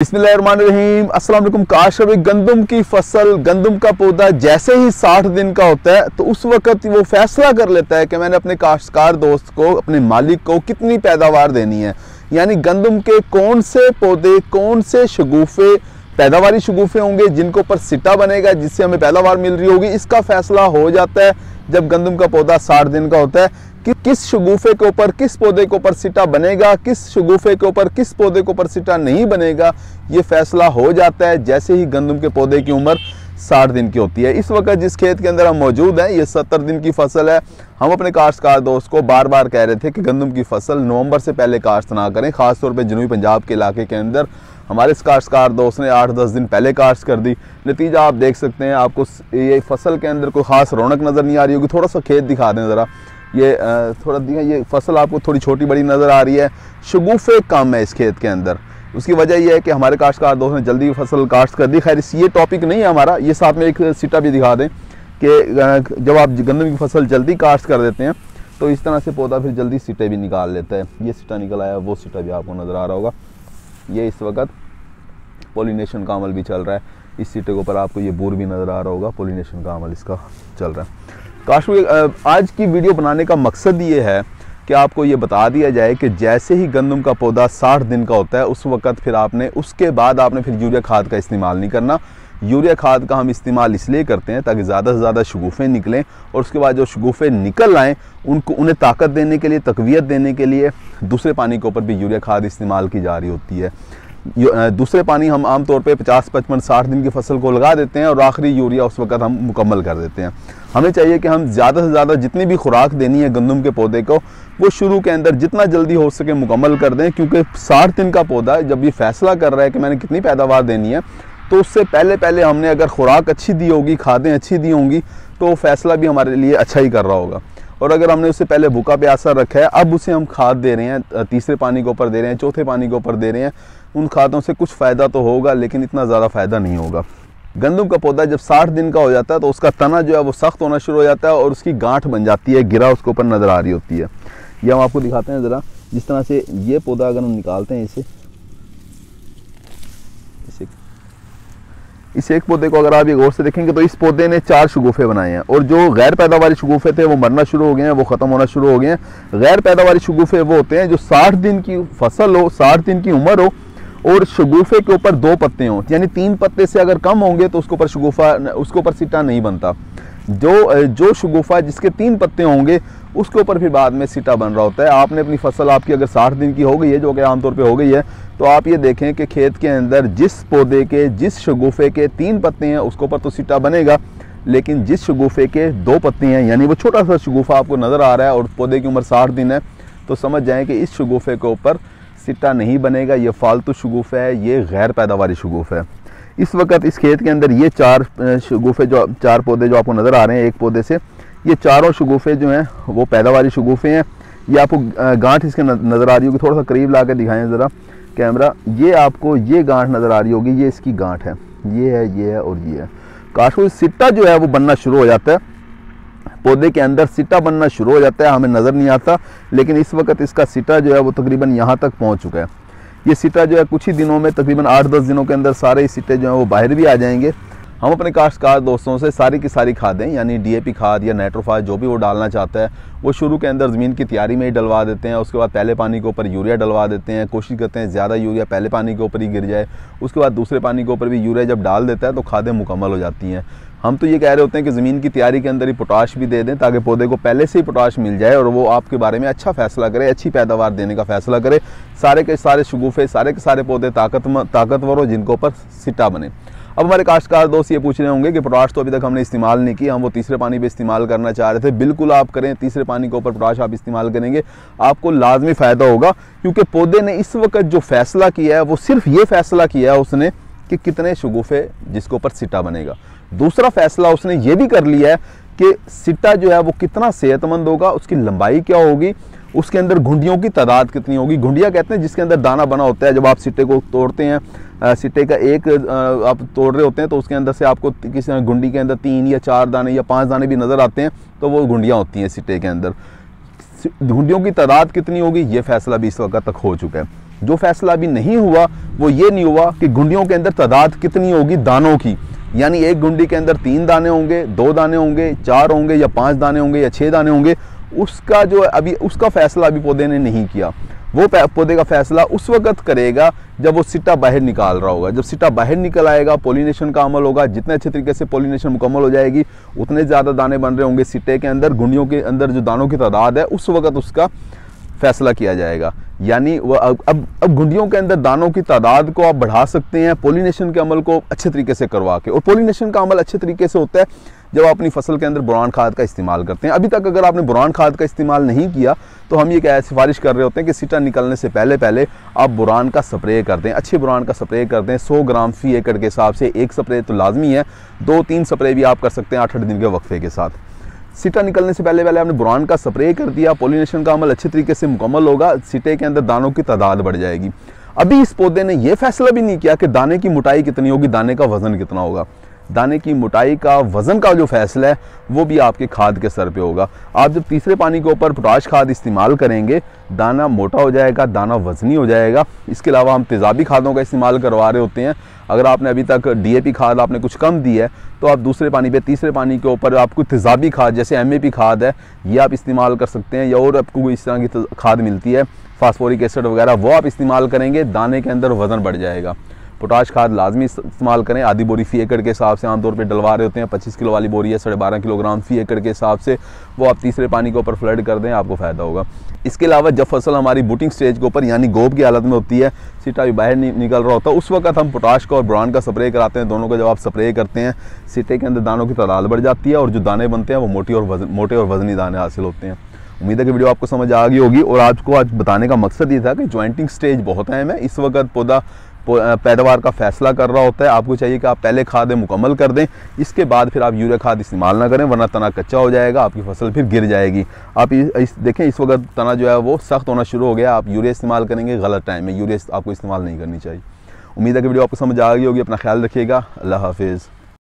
बिस्मिल्लाहिर्रहमानिर्रहीम। अस्सलाम वालेकुम। काश अभी गंदम की फसल, गंदम का पौधा जैसे ही 60 दिन का होता है तो उस वक्त वो फैसला कर लेता है कि मैंने अपने काश्तकार दोस्त को, अपने मालिक को कितनी पैदावार देनी है। यानी गंदम के कौन से पौधे, कौन से शगुफे पैदावारी शगुफे होंगे जिनके ऊपर सिट्टा बनेगा, जिससे हमें पैदावार मिल रही होगी, इसका फैसला हो जाता है जब गंदम का पौधा 60 दिन का होता है कि किस शगुफे के ऊपर, किस पौधे के ऊपर सिट्टा बनेगा, किस शगुफे के ऊपर, किस पौधे के ऊपर सिट्टा नहीं बनेगा। ये फैसला हो जाता है जैसे ही गंदम के पौधे की उम्र 60 दिन की होती है। इस वक्त जिस खेत के अंदर हम मौजूद हैं, ये 70 दिन की फसल है। हम अपने काश्तकार दोस्त को बार बार कह रहे थे कि गंदम की फसल नवंबर से पहले काश्त ना करें, खासतौर पे जनूबी पंजाब के इलाके के अंदर। हमारे इस काश्तकार दोस्त ने 8-10 दिन पहले काश्त कर दी। नतीजा आप देख सकते हैं। आपको ये फसल के अंदर कोई ख़ास रौनक नज़र नहीं आ रही होगी। थोड़ा सा खेत दिखा दें ज़रा, ये थोड़ा दिखा, ये फसल आपको थोड़ी छोटी बड़ी नज़र आ रही है। शगुफे कम है इस खेत के अंदर। उसकी वजह यह है कि हमारे काश्तकार दोस्त ने जल्दी फसल काश्त कर दी। खैर ये टॉपिक नहीं है हमारा। ये साथ में एक सिट्टा भी दिखा दें कि जब आप गंदम की फसल जल्दी काश्त कर देते हैं तो इस तरह से पौधा फिर जल्दी सिट्टे भी निकाल लेता है। ये सिट्टा निकल आया, वो सिट्टा भी आपको नज़र आ रहा होगा। ये इस वक्त पॉलिनेशन का अमल भी चल रहा है। इस सिट्टे के ऊपर आपको ये बोर भी नज़र आ रहा होगा। पॉलिनेशन का अमल इसका चल रहा है। आज की वीडियो बनाने का मकसद ये है कि आपको ये बता दिया जाए कि जैसे ही गंदम का पौधा 60 दिन का होता है उस वक्त फिर आपने, उसके बाद आपने फिर यूरिया खाद का इस्तेमाल नहीं करना। यूरिया खाद का हम इस्तेमाल इसलिए करते हैं ताकि ज़्यादा से ज़्यादा शगुफे निकलें, और उसके बाद जो शगुफे निकल आएँ उन्हें ताकत देने के लिए, तक़वियत देने के लिए दूसरे पानी के ऊपर भी यूरिया खाद इस्तेमाल की जा रही होती है। दूसरे पानी हम आमतौर पे 50, 55, 60 दिन की फसल को लगा देते हैं और आखिरी यूरिया उस वक्त हम मुकम्मल कर देते हैं। हमें चाहिए कि हम ज़्यादा से ज़्यादा जितनी भी खुराक देनी है गंदम के पौधे को, वो शुरू के अंदर जितना जल्दी हो सके मुकम्मल कर दें। क्योंकि 60 दिन का पौधा जब ये फैसला कर रहा है कि मैंने कितनी पैदावार देनी है, तो उससे पहले हमने अगर खुराक अच्छी दी होगी, खादें अच्छी दी होंगी, तो फैसला भी हमारे लिए अच्छा ही कर रहा होगा। और अगर हमने उससे पहले भूखा प्यासा रखा है, अब उसे हम खाद दे रहे हैं, तीसरे पानी के ऊपर दे रहे हैं, चौथे पानी के ऊपर दे रहे हैं, उन खादों से कुछ फ़ायदा तो होगा लेकिन इतना ज़्यादा फ़ायदा नहीं होगा। गंदम का पौधा जब 60 दिन का हो जाता है तो उसका तना जो है वो सख्त होना शुरू हो जाता है और उसकी गांठ बन जाती है, गिरा उसके ऊपर नज़र आ रही होती है। ये हम आपको दिखाते हैं ज़रा। जिस तरह से ये पौधा अगर हम निकालते हैं इस एक पौधे को अगर आप ये गौर से देखेंगे तो इस पौधे ने 4 शगुफे बनाए हैं, और जो गैर पैदावारी शगुफे थे वो मरना शुरू हो गए हैं, वो ख़त्म होना शुरू हो गए हैं। गैर पैदावारी शगुफे वो होते हैं जो 60 दिन की फसल हो, 60 दिन की उम्र हो और शगुफे के ऊपर 2 पत्ते हों, यानी 3 पत्ते से अगर कम होंगे तो उसके ऊपर शगुफा, उसके ऊपर सिट्टा नहीं बनता। जो शगुफा जिसके 3 पत्ते होंगे उसके ऊपर फिर बाद में सिट्टा बन रहा होता है। आपने अपनी फसल, आपकी अगर 60 दिन की हो गई है, जो कि आमतौर पे हो गई है, तो आप ये देखें कि खेत के अंदर जिस पौधे के, जिस शगुफे के 3 पत्ते हैं उसके ऊपर तो सिट्टा बनेगा, लेकिन जिस शगुफे के 2 पत्ते हैं, यानी वो छोटा सा शगुफा आपको नज़र आ रहा है और पौधे की उम्र 60 दिन है, तो समझ जाएँ कि इस शगुफे के ऊपर सिट्टा नहीं बनेगा। ये फालतू शगुफा है, ये गैर पैदावारी शगुफा है। इस वक्त इस खेत के अंदर ये 4 शगुफे, जो 4 पौधे जो आपको नज़र आ रहे हैं एक पौधे से, ये चारों शगुफे जो हैं वो पैदावारी शगुफे हैं। ये आपको गांठ इसके नज़र आ रही होगी, थोड़ा सा करीब ला के दिखाएँ ज़रा कैमरा। ये आपको ये गांठ नज़र आ रही होगी, ये इसकी गांठ है, ये है और ये है। काश को सिट्टा जो है वो बनना शुरू हो जाता है, पौधे के अंदर सिट्टा बनना शुरू हो जाता है, हमें नज़र नहीं आता, लेकिन इस वक्त इसका सिट्टा जो है वो तकरीबन यहाँ तक पहुँच चुका है। ये सिट्टा जो है कुछ ही दिनों में, तकरीबन 8-10 दिनों के अंदर सारे सिट्टे जो हैं वो बाहर भी आ जाएंगे। हम अपने काश्तकार दोस्तों से सारी की सारी खादें, यानी DAP खाद या नाइट्रोफास जो भी वो डालना चाहता है, वो शुरू के अंदर ज़मीन की तैयारी में ही डलवा देते हैं। उसके बाद पहले पानी के ऊपर यूरिया डलवा देते हैं, कोशिश करते हैं ज़्यादा यूरिया पहले पानी के ऊपर ही गिर जाए। उसके बाद दूसरे पानी के ऊपर भी यूरिया जब डाल देता है तो खादें मुकम्मल हो जाती हैं। हम तो ये कह रहे होते हैं कि ज़मीन की तैयारी के अंदर ही पोटाश भी दे दें ताकि पौधे को पहले से ही पोटाश मिल जाए और वो आपके बारे में अच्छा फ़ैसला करे, अच्छी पैदावार देने का फ़ैसला करे। सारे के सारे शगुफे, सारे के सारे पौधे ताकतवर हो, जिनके ऊपर सिट्टा बने। अब हमारे काश्तकार दोस्त ये पूछ रहे होंगे कि पोटाश तो अभी तक हमने इस्तेमाल नहीं किया, हम वो तीसरे पानी पे इस्तेमाल करना चाह रहे थे। बिल्कुल आप करें, तीसरे पानी के ऊपर पोटाश आप इस्तेमाल करेंगे, आपको लाजमी फ़ायदा होगा। क्योंकि पौधे ने इस वक्त जो फ़ैसला किया है वो सिर्फ ये फ़ैसला किया है उसने कि कितने शगुफे जिसके ऊपर सिट्टा बनेगा। दूसरा फ़ैसला उसने ये भी कर लिया है कि सिट्टा जो है वो कितना सेहतमंद होगा, उसकी लंबाई क्या होगी, उसके अंदर घुंडियों की तादाद कितनी होगी। घुंडियाँ कहते हैं जिसके अंदर दाना बना होता है। जब आप सिट्टे को तोड़ते हैं, सिट्टे का एक आप तोड़ रहे होते हैं तो उसके अंदर से आपको किसी घुंडी के अंदर 3 या 4 दाने या 5 दाने भी नज़र आते हैं, तो वो घुंडियाँ होती हैं सिट्टे के अंदर। घुंडियों की तादाद कितनी होगी ये फैसला भी इस वक्त तक हो चुका है। जो फैसला अभी नहीं हुआ वो ये नहीं हुआ कि घुंडियों के अंदर तादाद कितनी होगी दानों की, यानी एक घुंडी के अंदर 3 दाने होंगे, 2 दाने होंगे, 4 होंगे या 5 दाने होंगे या 6 दाने होंगे। उसका जो अभी उसका फैसला अभी पौधे ने नहीं किया। वो पौधे का फैसला उस वक्त करेगा जब वो सिट्टा बाहर निकाल रहा होगा। जब सिट्टा बाहर निकल आएगा, पॉलिनेशन का अमल होगा, जितने अच्छे तरीके से पॉलिनेशन मुकम्मल हो जाएगी उतने ज़्यादा दाने बन रहे होंगे सिट्टे के अंदर, घुंडियों के अंदर जो दानों की तादाद है उस वक्त उसका फैसला किया जाएगा। यानी वो अब घुंडियों के अंदर दानों की तादाद को आप बढ़ा सकते हैं पॉलिनेशन के अमल को अच्छे तरीके से करवा के। और पॉलिनेशन का अमल अच्छे तरीके से होता है जब आप अपनी फसल के अंदर बोरान खाद का इस्तेमाल करते हैं। अभी तक अगर आपने बोरान खाद का इस्तेमाल नहीं किया तो हम ये क्या सिफारिश कर रहे होते हैं कि सिट्टा निकलने से पहले आप बोरान का स्प्रे कर दें, अच्छे बोरान का स्प्रे कर दें 100 ग्राम फी एकड़ के हिसाब से। एक स्प्रे तो लाजमी है, 2-3 स्प्रे भी आप कर सकते हैं 8-8 दिन के वक्फे के साथ। सिट्टा निकलने से पहले आपने बोरान का स्प्रे कर दिया, पॉलिनेशन का अमल अच्छे तरीके से मुकम्मल होगा, सिट्टे के अंदर दानों की तादाद बढ़ जाएगी। अभी इस पौधे ने यह फैसला भी नहीं किया कि दाने की मोटाई कितनी होगी, दाने का वजन कितना होगा। दाने की मोटाई का वजन का जो फैसला है वो भी आपके खाद के सर पे होगा। आप जब तीसरे पानी के ऊपर पोटाश खाद इस्तेमाल करेंगे दाना मोटा हो जाएगा, दाना वजनी हो जाएगा। इसके अलावा हम तेज़ाबी खादों का इस्तेमाल करवा रहे होते हैं। अगर आपने अभी तक DAP खाद आपने कुछ कम दी है तो आप दूसरे पानी पे तीसरे पानी के ऊपर आपको तेज़ाबी खाद जैसे MAP खाद है ये आप इस्तेमाल कर सकते हैं, या और आपको कोई इस तरह की खाद मिलती है फास्फोरिक एसिड वगैरह, वो आप इस्तेमाल करेंगे, दाने के अंदर वज़न बढ़ जाएगा। पोटाश खाद लाजमी इस्तेमाल करें, आधी बोरी फी एकड़ के हिसाब से आमतौर पे डलवा रहे होते हैं। 25 किलो वाली बोरी है 12.5 किलोग्राम फी एकड़ के हिसाब से, वो आप तीसरे पानी के ऊपर फ्लड कर दें, आपको फ़ायदा होगा। इसके अलावा जब फसल हमारी बूटिंग स्टेज के ऊपर यानी गोब की हालत में होती है, सिट्टा भी बाहर निकल रहा होता है, उस वक्त हम पोटाश का और बोरान का स्प्रे कराते हैं। दोनों का जब आप स्प्रे करते हैं सिट्टे के अंदर दानों की तादाद बढ़ जाती है और जो दाने बनते हैं वो मोटे और वजनी दाने हासिल होते हैं। उम्मीद है कि वीडियो आपको समझ आ गई होगी। और आपको आज बताने का मकसद ये था कि ज्वाइंटिंग स्टेज बहुत अहम है। इस वक्त पौधा पैदावार का फैसला कर रहा होता है। आपको चाहिए कि आप पहले खादें मुकम्मल कर दें, इसके बाद फिर आप यूरिया खाद इस्तेमाल ना करें, वरना तना कच्चा हो जाएगा, आपकी फसल फिर गिर जाएगी। आप देखें इस वक्त तना जो है वो सख्त होना शुरू हो गया, आप यूरिया इस्तेमाल करेंगे गलत टाइम में, यूरिया आपको इस्तेमाल नहीं करनी चाहिए। उम्मीद है कि वीडियो आपको समझ आ गई होगी। अपना ख्याल रखिएगा। अल्लाह हाफिज़।